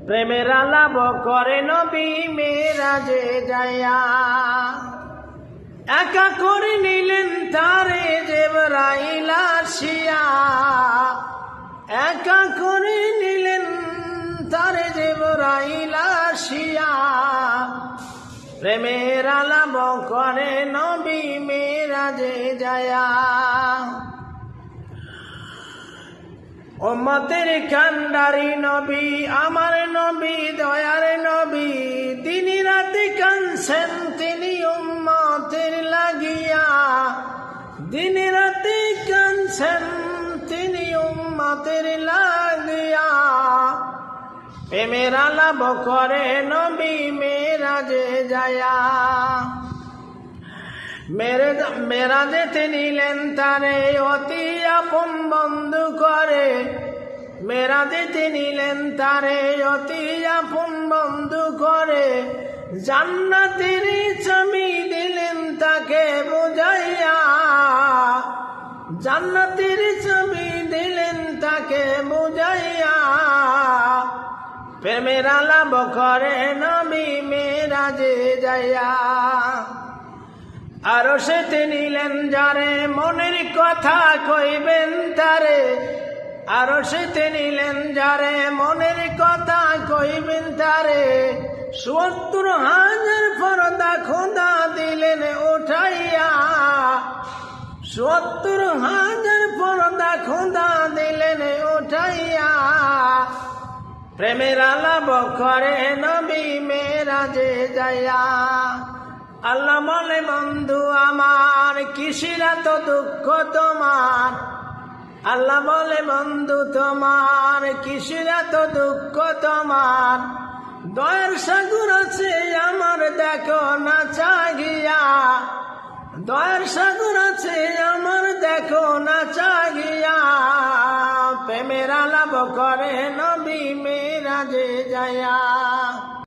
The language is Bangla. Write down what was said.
প্রেমের আলাপ করে নবী মেরাজে যায়া। একা করে নিলেন তারে জিবরাইল আসিয়া, একা করে নিলেন তারে জিবরাইল আসিয়া। প্রেমের আলাপ করে নবী মেরাজে যায়া। উম্মতের কান্ডারি নবী আমার নবী দয়ার নবী, দিন রাতে কাঁদছেন তিনি উম্মতের লাগিয়া। দিন রাতে কাঁদছেন তিনি উম্মতের লাগিয়া। প্রেমের আলাপ করে নবী মেরাজে যায়া। মেরাজেতে নিলেন তারে অতি আপন বন্ধু করে, মেরাজেতে নিলেন তারে অতি আপন বন্ধু করে। জান্নাতের চাবি দিলেন তাকে বুঝাইয়া, জান্নাতের চাবি দিলেন তাকে বুঝাইয়া। প্রেমের আলাপ করে নবী মেরাজে যায়া। আরশেতে নিলেন যারে মনের কথা কইবেন তারে, আরশেতে নিলেন যারে মনের কথা কইবেন তারে। ৭০,০০০ পর্দা খোদা দিলেন উঠাইয়া, ৭০,০০০ পর্দা খোদা দিলেন উঠাইয়া। প্রেমের আলাপ করে নবী মেরাজে যায়া। আল্লাহ বলে বন্ধু আমার কিসের এত দুঃখ তোমার, আল্লাহ বলে বন্ধু তোমার কিসের এত দুঃখ তোমার। দয়ার সাগর আছে আমার দেখো না চাগিয়া, দয়ার সাগর আছে আমার দেখো না চাগিয়া। প্রেমের আলাপ করে নবী মেরাজে যায়া।